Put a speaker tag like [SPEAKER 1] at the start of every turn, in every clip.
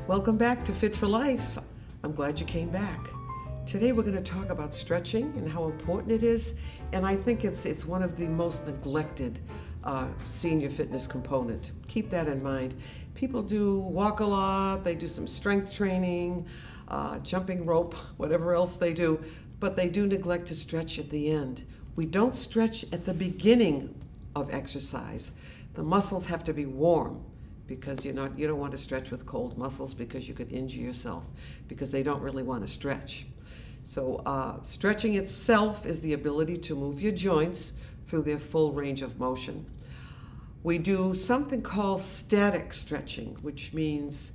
[SPEAKER 1] Welcome back to Fit for Life. I'm glad you came back. Today we're going to talk about stretching and how important it is, and I think it's one of the most neglected senior fitness component. Keep that in mind. People do walk a lot, they do some strength training, jumping rope, whatever else they do, but they do neglect to stretch at the end. We don't stretch at the beginning of exercise. The muscles have to be warm, because you don't want to stretch with cold muscles because you could injure yourself, because they don't really want to stretch. So stretching itself is the ability to move your joints through their full range of motion. We do something called static stretching, which means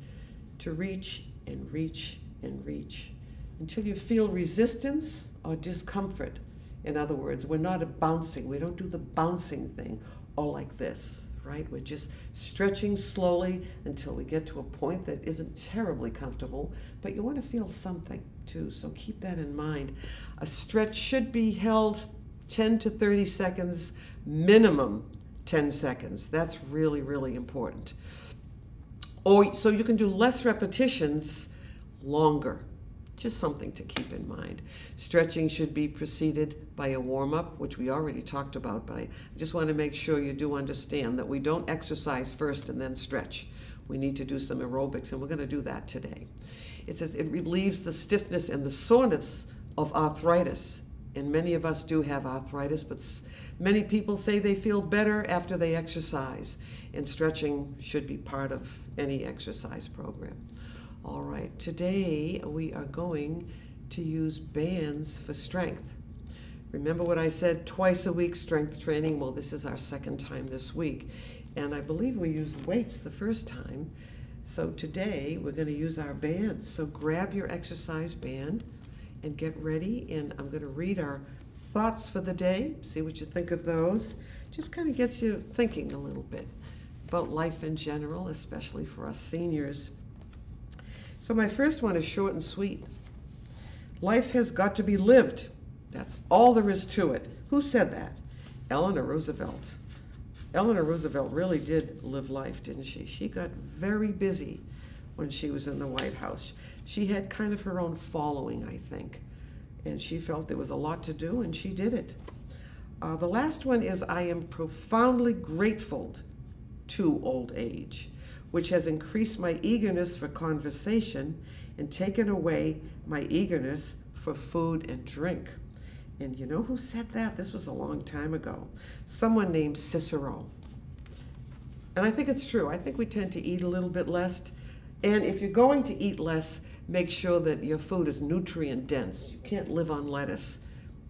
[SPEAKER 1] to reach and reach and reach until you feel resistance or discomfort. In other words, we're not bouncing. We don't do the bouncing thing all like this. Right? We're just stretching slowly until we get to a point that isn't terribly comfortable, but you want to feel something too, so keep that in mind. A stretch should be held 10 to 30 seconds, minimum 10 seconds. That's really, really important. Or so you can do less repetitions, longer. Just something to keep in mind. Stretching should be preceded by a warm-up, which we already talked about, but I just want to make sure you do understand that we don't exercise first and then stretch. We need to do some aerobics, and we're going to do that today. It says it relieves the stiffness and the soreness of arthritis, and many of us do have arthritis, but many people say they feel better after they exercise, and stretching should be part of any exercise program. All right, today we are going to use bands for strength. Remember what I said, twice a week strength training? Well, this is our second time this week, and I believe we used weights the first time. So today we're going to use our bands. So grab your exercise band and get ready, and I'm going to read our thoughts for the day, see what you think of those. Just kind of gets you thinking a little bit about life in general, especially for us seniors. So my first one is short and sweet. Life has got to be lived. That's all there is to it. Who said that? Eleanor Roosevelt. Eleanor Roosevelt really did live life, didn't she? She got very busy when she was in the White House. She had kind of her own following, I think, and she felt there was a lot to do, and she did it. The last one is, I am profoundly grateful to old age, which has increased my eagerness for conversation and taken away my eagerness for food and drink. And you know who said that? This was a long time ago. Someone named Cicero. And I think it's true. I think we tend to eat a little bit less. And if you're going to eat less, make sure that your food is nutrient dense. You can't live on lettuce,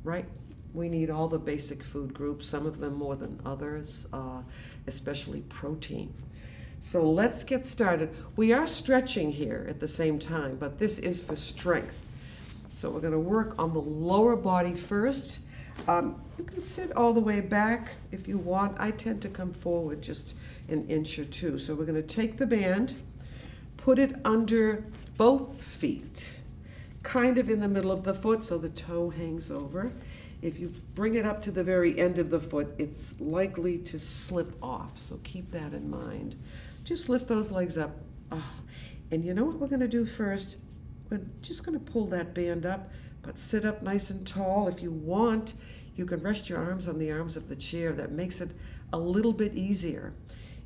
[SPEAKER 1] right? We need all the basic food groups, some of them more than others, especially protein. So let's get started. We are stretching here at the same time, but this is for strength. So we're going to work on the lower body first. You can sit all the way back if you want. I tend to come forward just an inch or two. So we're going to take the band, put it under both feet, kind of in the middle of the foot so the toe hangs over. If you bring it up to the very end of the foot, it's likely to slip off, so keep that in mind. Just lift those legs up. Oh. And you know what we're going to do first? We're just going to pull that band up, but sit up nice and tall. If you want, you can rest your arms on the arms of the chair. That makes it a little bit easier.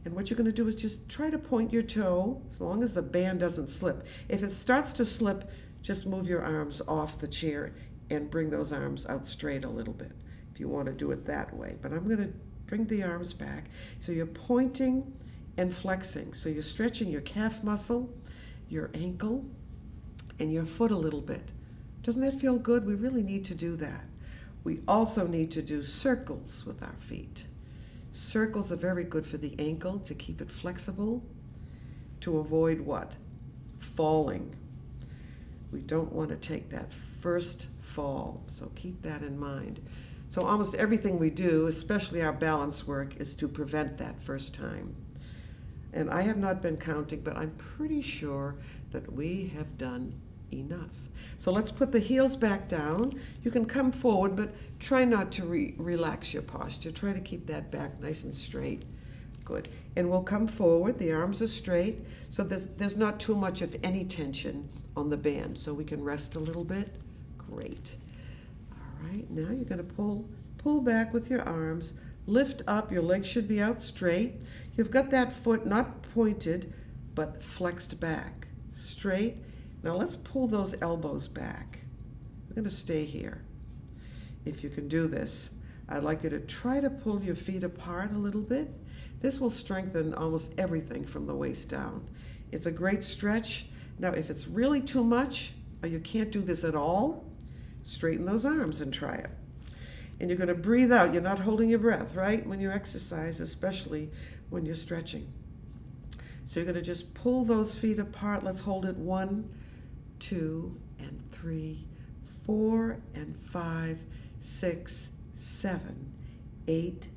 [SPEAKER 1] And what you're going to do is just try to point your toe, as long as the band doesn't slip. If it starts to slip, just move your arms off the chair and bring those arms out straight a little bit, if you want to do it that way. But I'm going to bring the arms back. So you're pointing and flexing. So you're stretching your calf muscle, your ankle, and your foot a little bit. Doesn't that feel good? We really need to do that. We also need to do circles with our feet. Circles are very good for the ankle to keep it flexible, to avoid what? Falling. We don't want to take that first fall, so keep that in mind. So almost everything we do, especially our balance work, is to prevent that first time. And I have not been counting, but I'm pretty sure that we have done enough. So let's put the heels back down. You can come forward, but try not to relax your posture. Try to keep that back nice and straight. Good. And we'll come forward. The arms are straight. So there's not too much of any tension on the band. So we can rest a little bit. Great. All right. Now you're going to pull back with your arms. Lift up. Your legs should be out straight. You've got that foot not pointed, but flexed back. Straight. Now let's pull those elbows back. We're going to stay here. If you can do this, I'd like you to try to pull your feet apart a little bit. This will strengthen almost everything from the waist down. It's a great stretch. Now, if it's really too much, or you can't do this at all, straighten those arms and try it. And you're going to breathe out. You're not holding your breath, right? When you exercise, especially when you're stretching. So you're going to just pull those feet apart. Let's hold it 1, 2, and 3, 4, and 5, 6, 7, 8,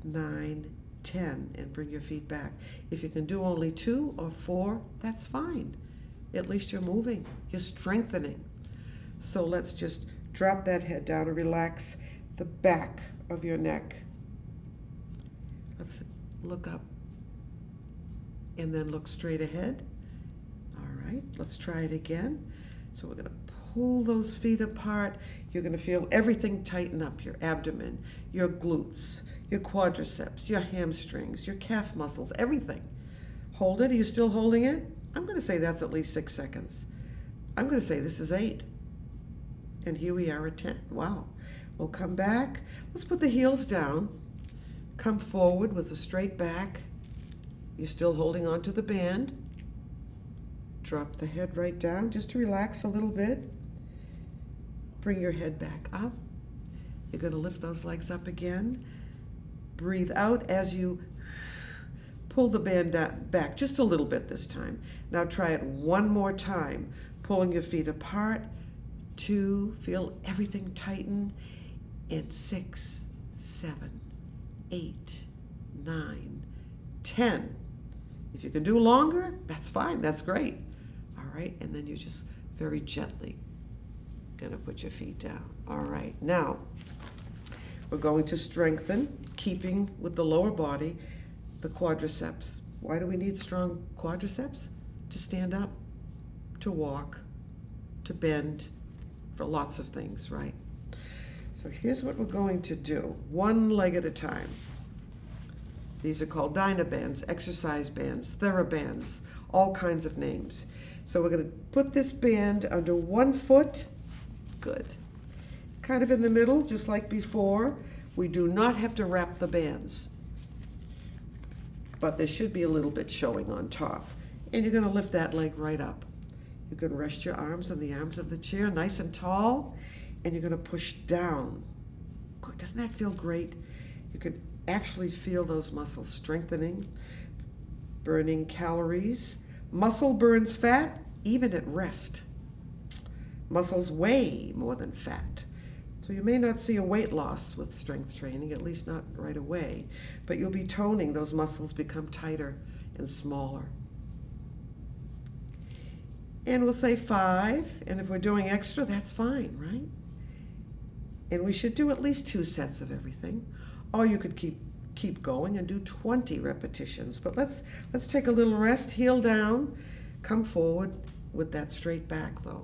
[SPEAKER 1] 9, 10, and bring your feet back. If you can do only 2 or 4, that's fine. At least you're moving, you're strengthening. So let's just drop that head down and relax the back of your neck. Let's look up and then look straight ahead. All right, let's try it again. So we're going to pull those feet apart. You're going to feel everything tighten up, your abdomen, your glutes, your quadriceps, your hamstrings, your calf muscles, everything. Hold it. Are you still holding it? I'm going to say that's at least 6 seconds. I'm going to say this is 8. And here we are at 10. Wow. We'll come back. Let's put the heels down. Come forward with a straight back. You're still holding onto the band. Drop the head right down just to relax a little bit. Bring your head back up. You're going to lift those legs up again. Breathe out as you pull the band back just a little bit this time. Now try it one more time. Pulling your feet apart. 2, feel everything tighten. And 6, 7, 8, 9, 10. If you can do longer, that's fine, that's great. All right, and then you're just very gently gonna put your feet down. All right, now we're going to strengthen, keeping with the lower body, the quadriceps. Why do we need strong quadriceps? To stand up, to walk, to bend, for lots of things, right? So here's what we're going to do, one leg at a time. These are called Dynabands, exercise bands, TheraBands, all kinds of names. So we're going to put this band under one foot. Good. Kind of in the middle, just like before. We do not have to wrap the bands, but there should be a little bit showing on top. And you're going to lift that leg right up. You can rest your arms on the arms of the chair, nice and tall, and you're going to push down. Good. Doesn't that feel great? You can actually feel those muscles strengthening, burning calories. Muscle burns fat even at rest. Muscles weigh more than fat. So you may not see a weight loss with strength training, at least not right away, but you'll be toning. Those muscles become tighter and smaller. And we'll say 5, and if we're doing extra, that's fine, right? And we should do at least 2 sets of everything. Or you could keep going and do 20 repetitions. But let's take a little rest, heel down, come forward with that straight back though,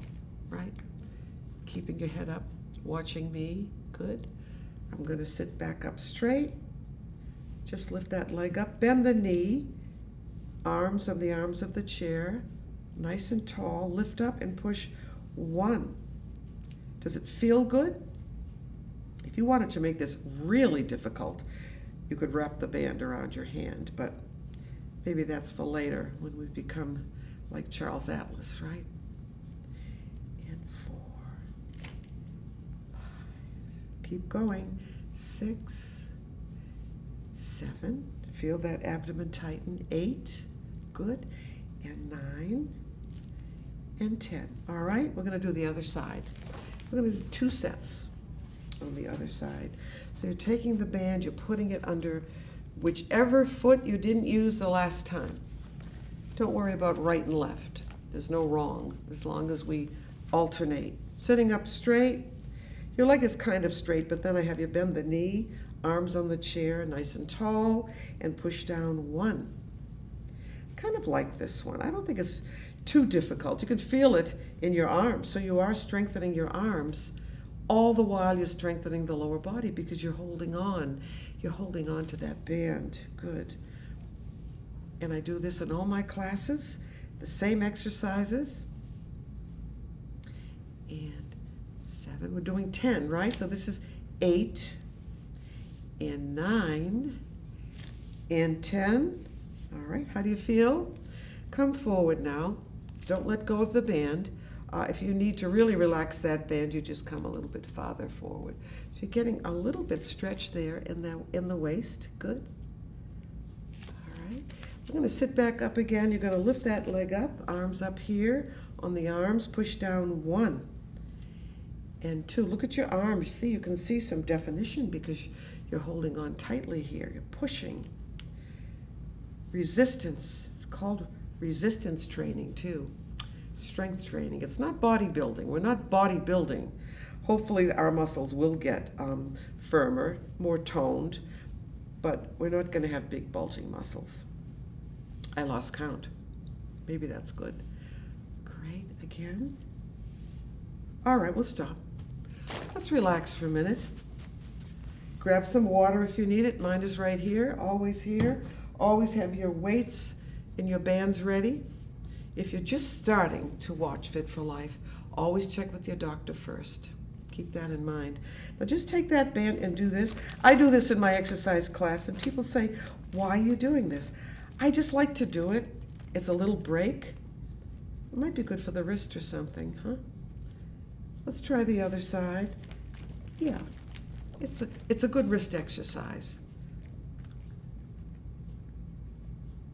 [SPEAKER 1] right? Keeping your head up, watching me, good. I'm gonna sit back up straight. Just lift that leg up, bend the knee, arms on the arms of the chair, nice and tall, lift up and push 1. Does it feel good? If you wanted to make this really difficult, you could wrap the band around your hand, but maybe that's for later when we become like Charles Atlas, right? And 4, 5, keep going, 6, 7, feel that abdomen tighten, 8, good, and 9, and 10. All right, we're gonna do the other side. We're gonna do 2 sets on the other side. So you're taking the band, you're putting it under whichever foot you didn't use the last time. Don't worry about right and left. There's no wrong, as long as we alternate. Sitting up straight, your leg is kind of straight, but then I have you bend the knee, Arms on the chair, nice and tall, and push down 1. Kind of like this one. I don't think it's too difficult. You can feel it in your arms. So you are strengthening your arms all the while you're strengthening the lower body because you're holding on. You're holding on to that band. Good. And I do this in all my classes, the same exercises. And 7. We're doing 10, right? So this is 8 and 9 and 10. All right, how do you feel? Come forward now. Don't let go of the band. If you need to really relax that band, you just come a little bit farther forward. So you're getting a little bit stretched there in the waist. Good. All right. We're going to sit back up again. You're going to lift that leg up, arms up here on the arms. Push down 1 and 2. Look at your arms. See, you can see some definition because you're holding on tightly here. You're pushing. Resistance. It's called resistance training too. Strength training. It's not bodybuilding. We're not bodybuilding. Hopefully our muscles will get firmer, more toned, but we're not going to have big bulging muscles. I lost count. Maybe that's good. Great. Again. All right, we'll stop. Let's relax for a minute. Grab some water if you need it. Mine is right here, always here. Always have your weights and your bands ready. If you're just starting to watch Fit for Life, always check with your doctor first. Keep that in mind. Now just take that band and do this. I do this in my exercise class, and people say, why are you doing this? I just like to do it. It's a little break. It might be good for the wrist or something, huh? Let's try the other side. Yeah, it's a good wrist exercise.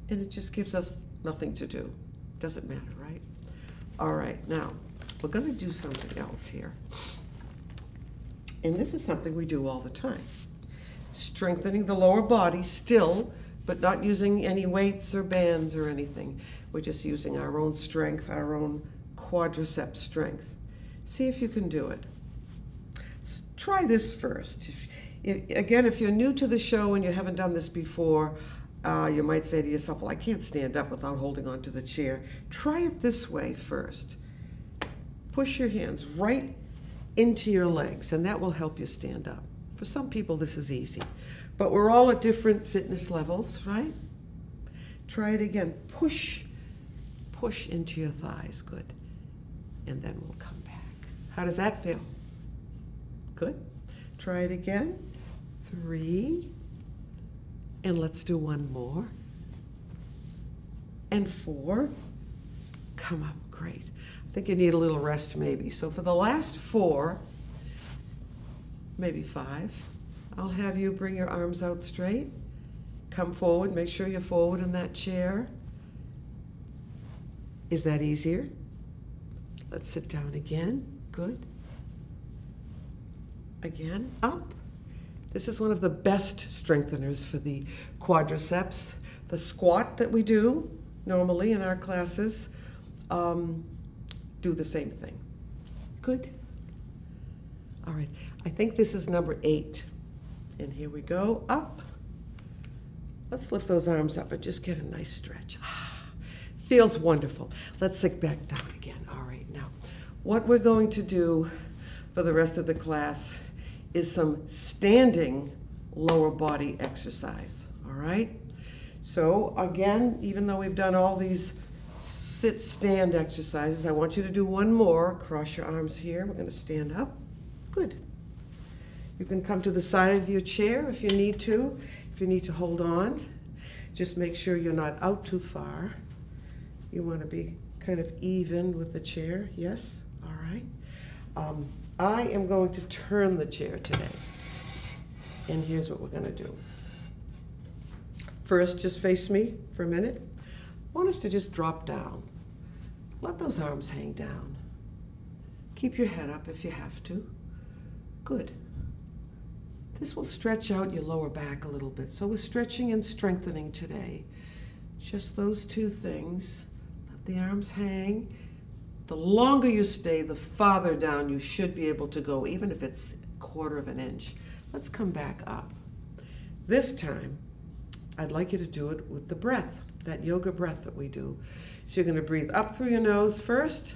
[SPEAKER 1] And it just gives us nothing to do. Doesn't matter, right? All right, now, we're going to do something else here. And this is something we do all the time. Strengthening the lower body still, but not using any weights or bands or anything. We're just using our own strength, our own quadricep strength. See if you can do it. Try this first. Again, if you're new to the show and you haven't done this before, you might say to yourself, well, I can't stand up without holding onto the chair. Try it this way first. Push your hands right into your legs, and that will help you stand up. For some people, this is easy. But we're all at different fitness levels, right? Try it again. Push into your thighs. Good. And then we'll come back. How does that feel? Good. Try it again. 3. And let's do 1 more. And 4. Come up. Great. I think you need a little rest maybe. So for the last 4, maybe 5, I'll have you bring your arms out straight. Come forward. Make sure you're forward in that chair. Is that easier? Let's sit down again. Good. Again. Up. This is one of the best strengtheners for the quadriceps. The squat that we do normally in our classes, do the same thing. Good. All right. I think this is number 8. And here we go. Up. Let's lift those arms up and just get a nice stretch. Feels wonderful. Let's sit back down again. All right. Now, what we're going to do for the rest of the class is some standing lower body exercise, all right? So again, even though we've done all these sit-stand exercises, I want you to do 1 more. Cross your arms here. We're gonna stand up. Good. You can come to the side of your chair if you need to. If you need to hold on, just make sure you're not out too far. You wanna be kind of even with the chair, yes? All right. I am going to turn the chair today. And here's what we're going to do. First, just face me for a minute. I want us to just drop down. Let those arms hang down. Keep your head up if you have to. Good. This will stretch out your lower back a little bit. So we're stretching and strengthening today. Just those 2 things. Let the arms hang. The longer you stay, the farther down you should be able to go, even if it's 1/4 of an inch. Let's come back up. This time, I'd like you to do it with the breath, that yoga breath that we do. So you're going to breathe up through your nose first,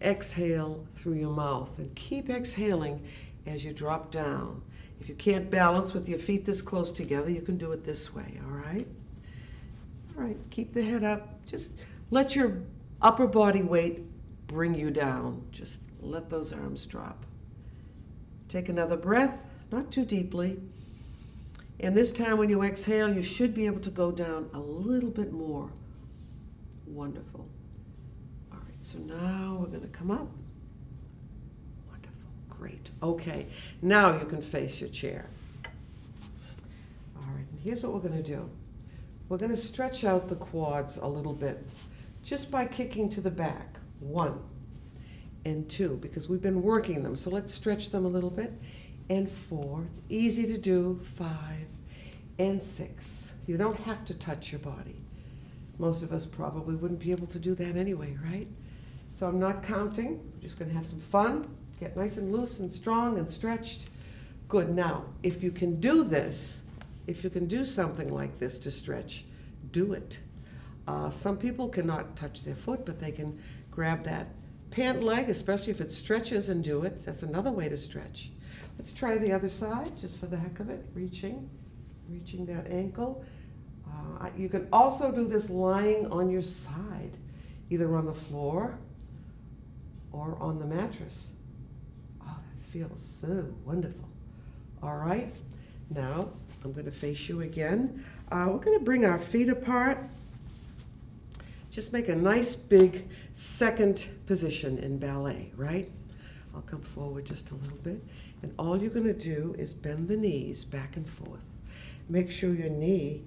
[SPEAKER 1] exhale through your mouth, and keep exhaling as you drop down. If you can't balance with your feet this close together, you can do it this way, all right? All right, keep the head up. Just let your upper body weight bring you down. Just let those arms drop. Take another breath, not too deeply. And this time when you exhale, you should be able to go down a little bit more. Wonderful. All right, so now we're going to come up. Wonderful, great. Okay, now you can face your chair. All right, and here's what we're going to do. We're going to stretch out the quads a little bit just by kicking to the back. 1 and 2, because we've been working them. So let's stretch them a little bit. And 4, it's easy to do. 5 and 6. You don't have to touch your body. Most of us probably wouldn't be able to do that anyway, right? So I'm not counting. We're just going to have some fun, get nice and loose and strong and stretched. Good. Now, if you can do this, if you can do something like this to stretch, do it. Some people cannot touch their foot, but they can grab that pant leg, especially if it stretches, and do it. That's another way to stretch. Let's try the other side, just for the heck of it, reaching that ankle. You can also do this lying on your side, either on the floor or on the mattress. Oh, that feels so wonderful. All right, now I'm going to face you again. We're going to bring our feet apart. Just make a nice big second position in ballet, right? I'll come forward just a little bit. And all you're going to do is bend the knees back and forth. Make sure your knee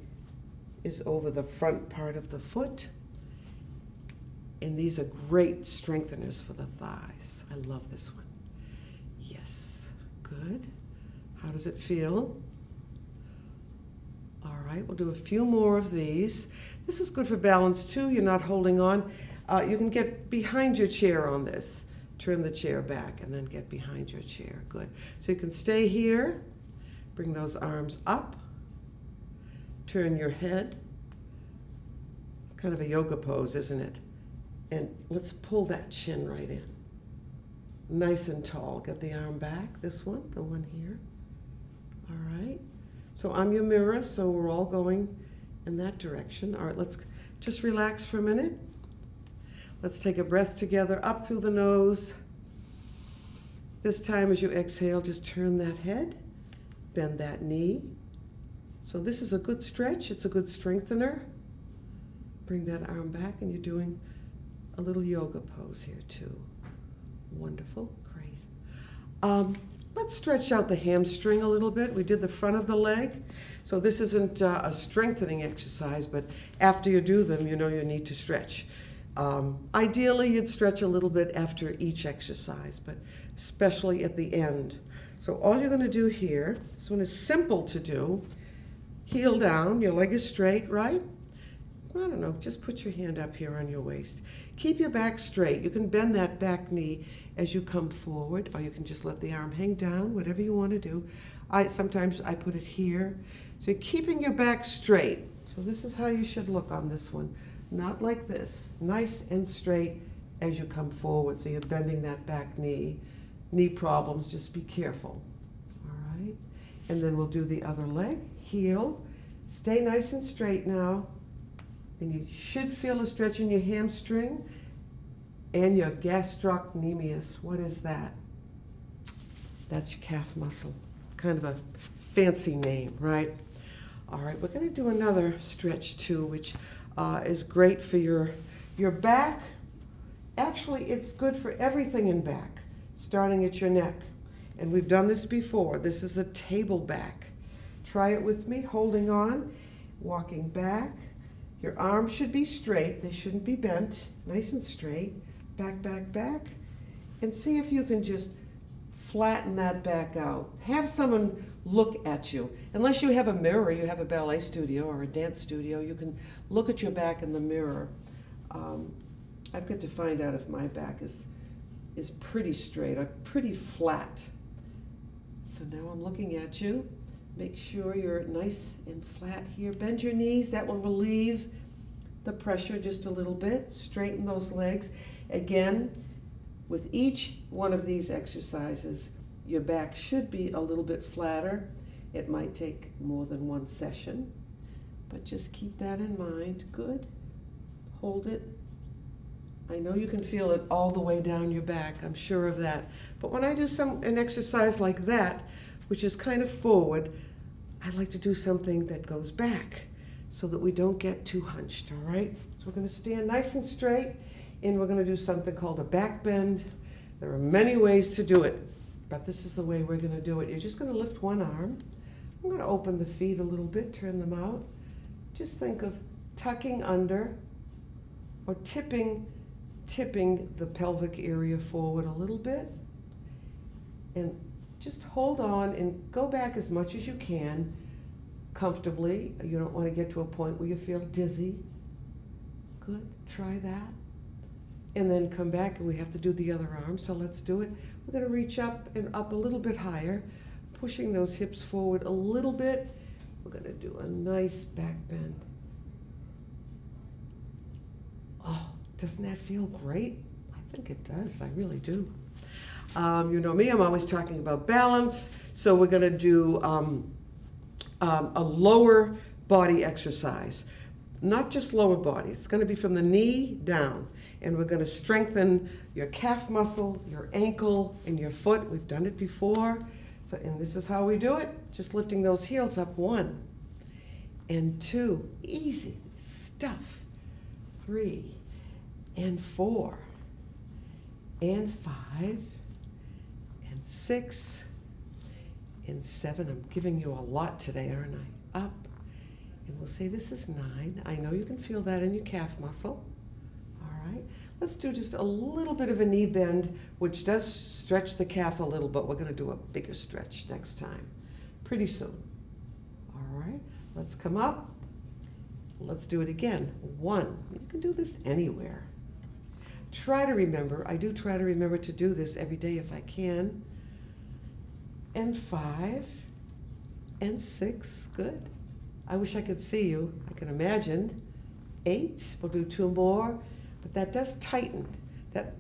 [SPEAKER 1] is over the front part of the foot. And these are great strengtheners for the thighs. I love this one. Yes, good. How does it feel? All right, we'll do a few more of these. This is good for balance too. You're not holding on. You can get behind your chair on this. Turn the chair back and then get behind your chair. Good. So you can stay here. Bring those arms up. Turn your head. Kind of a yoga pose, isn't it? And let's pull that chin right in. Nice and tall. Get the arm back. This one, the one here. All right. So I'm your mirror, so we're all going in that direction. All right, let's just relax for a minute. Let's take a breath together up through the nose. This time as you exhale, just turn that head, bend that knee. So this is a good stretch. It's a good strengthener. Bring that arm back, and you're doing a little yoga pose here too. Wonderful, great. Let's stretch out the hamstring a little bit. We did the front of the leg. So this isn't a strengthening exercise, but after you do them, you know you need to stretch. Ideally, you'd stretch a little bit after each exercise, but especially at the end. So all you're going to do here, this one is simple to do. Heel down, your leg is straight, right? I don't know, just put your hand up here on your waist. Keep your back straight. You can bend that back knee as you come forward, or you can just let the arm hang down, whatever you want to do. Sometimes I put it here. So you're keeping your back straight. So this is how you should look on this one. Not like this. Nice and straight as you come forward. So you're bending that back knee. Knee problems, just be careful. All right. And then we'll do the other leg. Heel. Stay nice and straight now. And you should feel a stretch in your hamstring and your gastrocnemius. What is that? That's your calf muscle. Kind of a fancy name, right? All right, we're going to do another stretch too, which is great for your back. Actually, it's good for everything in back, starting at your neck. And we've done this before. This is the table back. Try it with me, holding on, walking back. Your arms should be straight. They shouldn't be bent. Nice and straight. Back, back, back. And see if you can just flatten that back out. Have someone look at you. Unless you have a mirror, you have a ballet studio or a dance studio, you can look at your back in the mirror. I've got to find out if my back is pretty straight or pretty flat. So now I'm looking at you. Make sure you're nice and flat here. Bend your knees. That will relieve the pressure just a little bit. Straighten those legs. Again, with each one of these exercises, your back should be a little bit flatter. It might take more than one session, but just keep that in mind. Good. Hold it. I know you can feel it all the way down your back. I'm sure of that. But when I do an exercise like that, which is kind of forward, I like to do something that goes back so that we don't get too hunched, all right? So we're going to stand nice and straight, and we're going to do something called a back bend. There are many ways to do it, but this is the way we're going to do it. You're just going to lift one arm. I'm going to open the feet a little bit, turn them out. Just think of tucking under or tipping the pelvic area forward a little bit. And just hold on and go back as much as you can comfortably. You don't want to get to a point where you feel dizzy. Good, try that. And then come back, and we have to do the other arm, so let's do it. We're going to reach up and up a little bit higher, pushing those hips forward a little bit. We're going to do a nice back bend. Oh, doesn't that feel great? I think it does, I really do. You know me, I'm always talking about balance, so we're going to do a lower body exercise. Not just lower body, it's going to be from the knee down. And we're going to strengthen your calf muscle, your ankle, and your foot. We've done it before. So, and this is how we do it. Just lifting those heels up. 1 and 2. Easy stuff. 3 and 4 and 5 and 6 and 7. I'm giving you a lot today, aren't I? Up. And we'll say this is 9. I know you can feel that in your calf muscle. All right. Let's do just a little bit of a knee bend, which does stretch the calf a little, but we're going to do a bigger stretch next time, pretty soon. All right. Let's come up. Let's do it again. 1. You can do this anywhere. Try to remember. I do try to remember to do this every day if I can. And 5 and 6. Good. I wish I could see you. I can imagine. 8. We'll do 2 more. But that does tighten.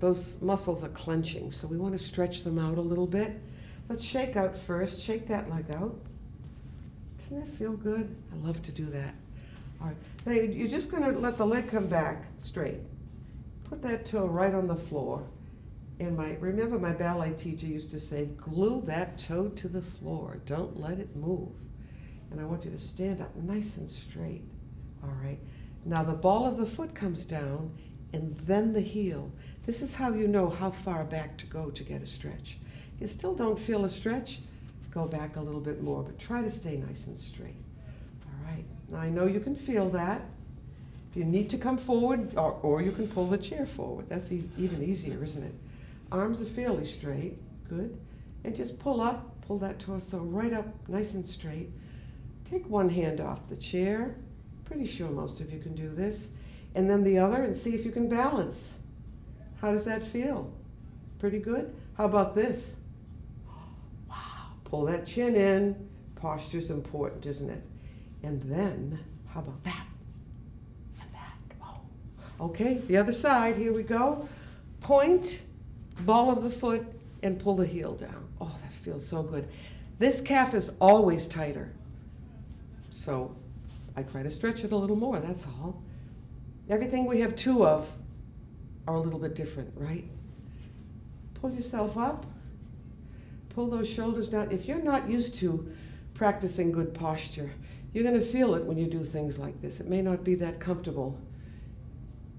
[SPEAKER 1] Those muscles are clenching, so we want to stretch them out a little bit. Let's shake out first. Shake that leg out. Doesn't that feel good? I love to do that. All right. Now you're just going to let the leg come back straight. Put that toe right on the floor. And remember my ballet teacher used to say, glue that toe to the floor. Don't let it move. And I want you to stand up nice and straight. All right. Now the ball of the foot comes down, and then the heel. This is how you know how far back to go to get a stretch. If you still don't feel a stretch, go back a little bit more, but try to stay nice and straight. All right. Now I know you can feel that. If you need to come forward, or you can pull the chair forward. That's even easier, isn't it? Arms are fairly straight. Good. And just pull up, pull that torso right up, nice and straight. Take one hand off the chair. Pretty sure most of you can do this. And then the other, and see if you can balance. How does that feel? Pretty good? How about this? Wow. Pull that chin in. Posture's important, isn't it? And then, how about that? And that. Oh. Okay, the other side. Here we go. Point, ball of the foot, and pull the heel down. Oh, that feels so good. This calf is always tighter. So I try to stretch it a little more, that's all. Everything we have 2 of are a little bit different, right? Pull yourself up. Pull those shoulders down. If you're not used to practicing good posture, you're going to feel it when you do things like this. It may not be that comfortable.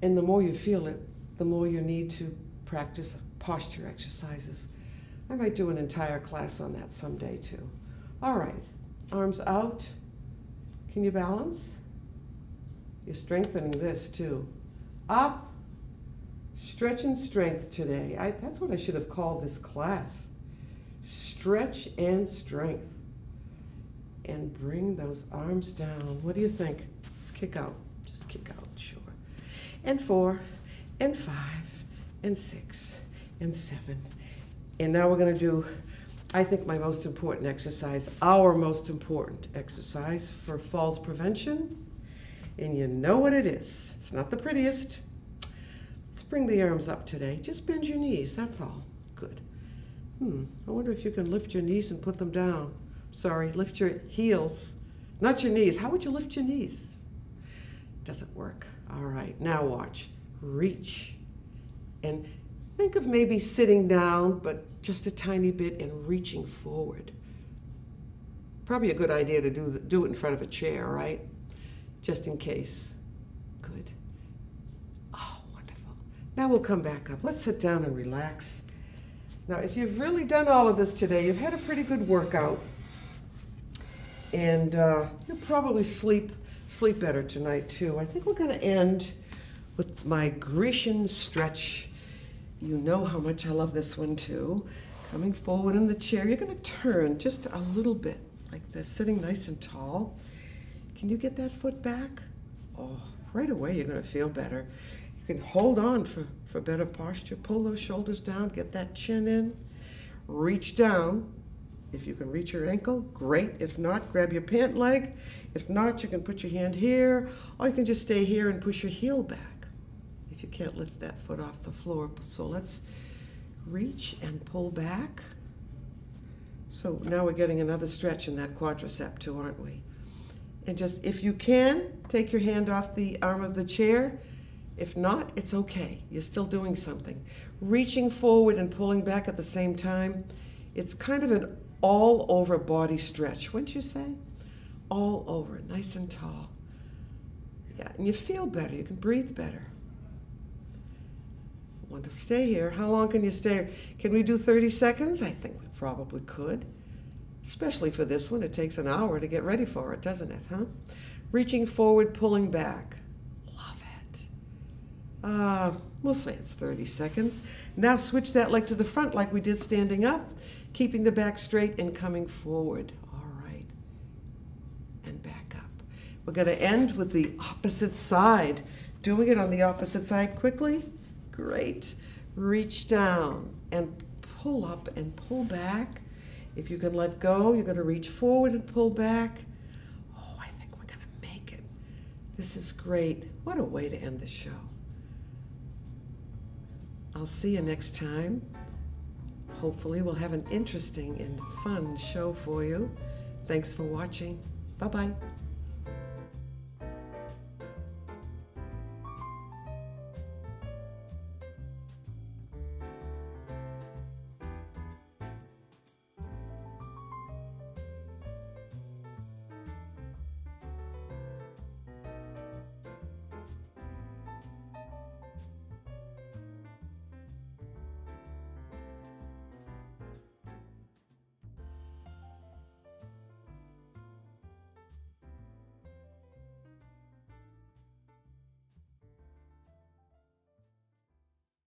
[SPEAKER 1] And the more you feel it, the more you need to practice posture exercises. I might do an entire class on that someday too. All right, arms out. Can you balance? You're strengthening this too. Up, stretch and strength today. That's what I should have called this class. Stretch and strength. And bring those arms down. What do you think? Let's kick out. Just kick out, sure. And 4, and 5, and 6, and 7. And now we're going to do, I think my most important exercise, our most important exercise for falls prevention, and you know what it is. It's not the prettiest. Let's bring the arms up today. Just bend your knees, that's all. Good. I wonder if you can lift your knees and put them down. Sorry, lift your heels, not your knees. How would you lift your knees? Doesn't work. All right, now watch. Reach. And think of maybe sitting down, but just a tiny bit, and reaching forward. Probably a good idea to do it in front of a chair, right? Just in case. Good. Oh, wonderful. Now we'll come back up. Let's sit down and relax. Now, if you've really done all of this today, you've had a pretty good workout. And you'll probably sleep better tonight, too. I think we're going to end with my Grecian stretch. You know how much I love this one too. Coming forward in the chair, you're going to turn just a little bit like this, sitting nice and tall. Can you get that foot back? Oh, right away you're going to feel better. You can hold on for better posture. Pull those shoulders down, get that chin in. Reach down. If you can reach your ankle, great. If not, grab your pant leg. If not, you can put your hand here, or you can just stay here and push your heel back if you can't lift that foot off the floor. So let's reach and pull back. So now we're getting another stretch in that quadricep too, aren't we? And just, if you can, take your hand off the arm of the chair. If not, it's okay. You're still doing something. Reaching forward and pulling back at the same time. It's kind of an all-over body stretch, wouldn't you say? All over, nice and tall. Yeah, and you feel better. You can breathe better. Want to stay here. How long can you stay? Can we do 30 seconds? I think we probably could. Especially for this one. It takes an hour to get ready for it, doesn't it, huh? Reaching forward, pulling back. Love it. We'll say it's 30 seconds. Now switch that leg to the front like we did standing up, keeping the back straight and coming forward. All right. And back up. We're going to end with the opposite side. Doing it on the opposite side quickly. Great. Reach down and pull up and pull back. If you can let go, you're going to reach forward and pull back. Oh, I think we're going to make it. This is great. What a way to end the show. I'll see you next time. Hopefully we'll have an interesting and fun show for you. Thanks for watching. Bye-bye.